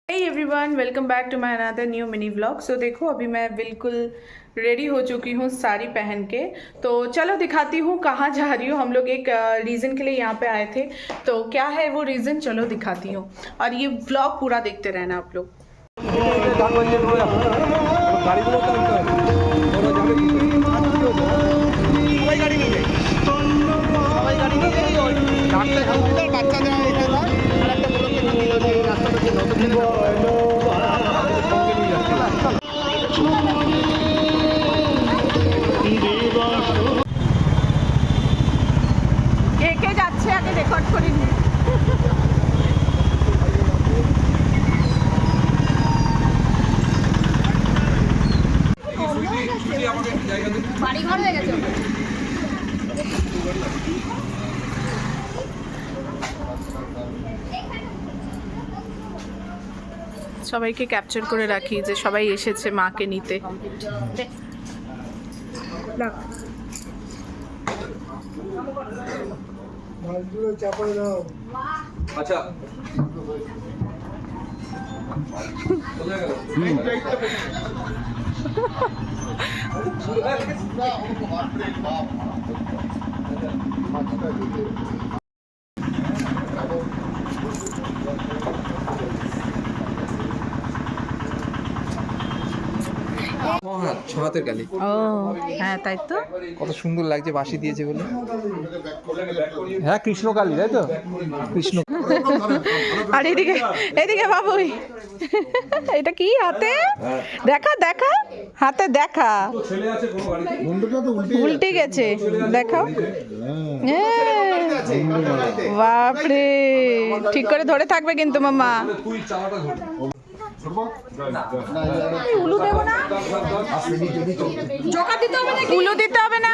Hey everyone, welcome back to my another new mini vlog. So देखो अभी मैं बिल्कुल रेडी हो चुकी हूँ साड़ी पहन के। तो चलो दिखाती हूँ कहाँ जा रही हूँ। हम लोग एक रीज़न के लिए यहाँ पे आए थे, तो क्या है वो रीज़न, चलो दिखाती हूँ। और ये व्लॉग पूरा देखते रहना आप लोग। কে কে যাচ্ছে আগে রেকর্ড করে নিই। বাড়ি ঘর হয়ে গেছে। সবাইকে ক্যাপচার করে রাখি যে সবাই এসেছে মাকে নিতে। আচ্ছা হাতের গালি। ও হ্যাঁ, তাই তো। কত সুন্দর লাগছে বাঁশি দিয়েছে বলে। হ্যাঁ কৃষ্ণকালী, তাই তো কৃষ্ণ। আর এদিকে এদিকে বাবুই, এটা কি হাতে দেখা দেখা, হাতে দেখা উল্টে গেছে, দেখাও। বাপরে, ঠিক করে ধরে থাকবে কিন্তু মাম্মা। উলু দেবো না, জোকা দিতে হবে না, উলু দিতে হবে না।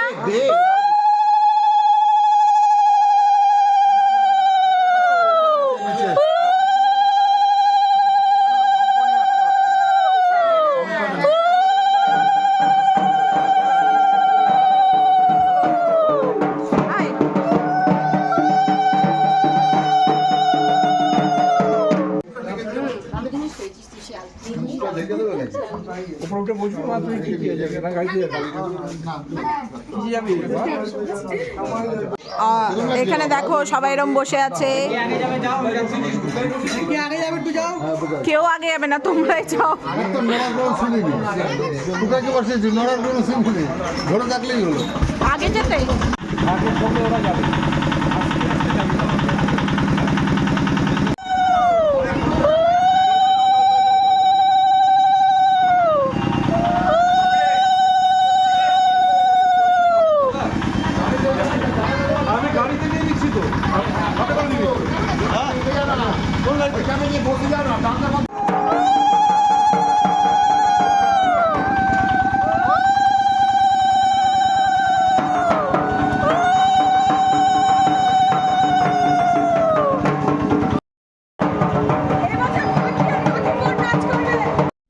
এখানে দেখো সবাই এরম বসে আছে, কেউ আগে যাবে না, তোমরাই যাও। আগে যেতে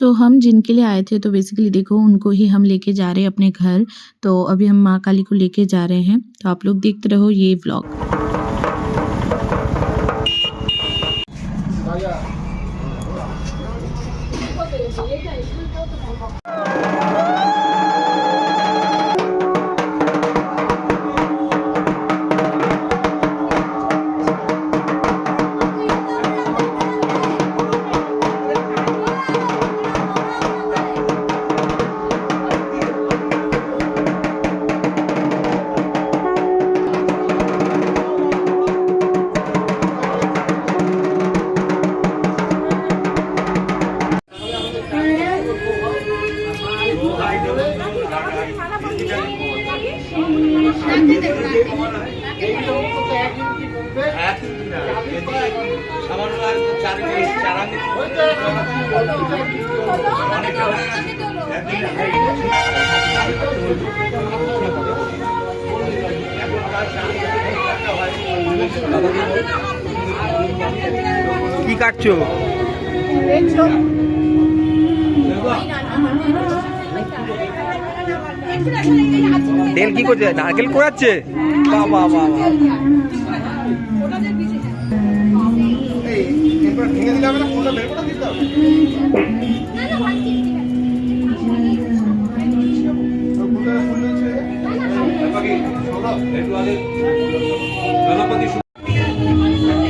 तो हम जिनके लिए आए थे तो बेसिकली देखो उनको ही हम लेके जा रहे हैं अपने घर। तो अभी हम माँ काली को लेके जा रहे हैं, तो आप लोग देखते रहो ये व्लॉग। কি কাটছো? তেল কি করছে? নারকেল কোড়াচ্ছে। বাবা বাবা,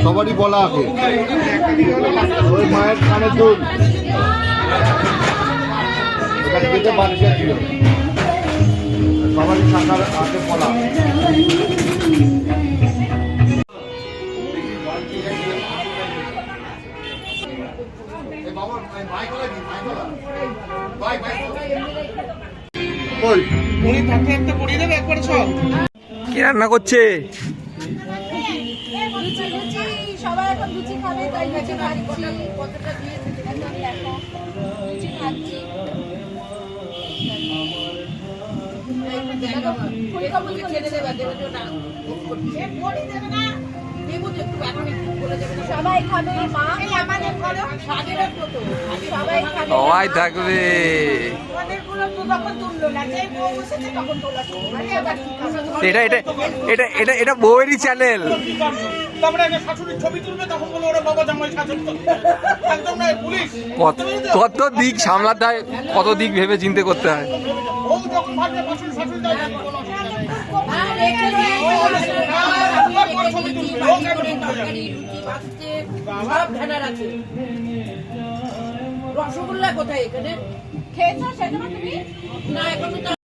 সবারই বলা আছে ওই মায়ের কানের দুধ ওখানে যেতে বাচ্চা ছিল সবারই থাকার আছে বলা। ওই উনি থাকতে থাকতে পড়িয়ে দেবে একবারে সব। কি রান্না করছে? লুচি লুচি সবাই এখন লুচি খাবে তাই লুচি খাচ্ছি কতটা দিয়েছে এখন দেখো লুচি খাচ্ছি ফুলকা ফুলকা খেতে দেবে দেবে না সে বড়ি দেবে না দেবো তো একটু এখন একটু বলে দেবে সবাই খাবে মা এই আমাদের ঘরে স্বাদের মতো সবাই খাবে সবাই থাকবে। আমাদের গুলো তো তখন তুললো না যে বউ বসেছে তখন তোলা আরে আবার কি খাবে এটা এটা এটা এটা এটা বউয়েরই চ্যানেল। তারপরে একটা শাশুড়ির ছবি তুলবে তখন বলে ওরা বাবা জামাই শাসন করবে একদম না পুলিশ কত দিক সামলাতে হয়, কত দিক ভেবে চিন্তে করতে হয়। ও যখন ভাববে শাশুড়ি শাশুড়ি যাবে আর এখানে ছবি তুলবে ও কেন তরকারি রুটি বাঁচতে সব ঢালার আছে রসগোল্লা কোথায় এখানে খেয়েছো সেটা তুমি না এখন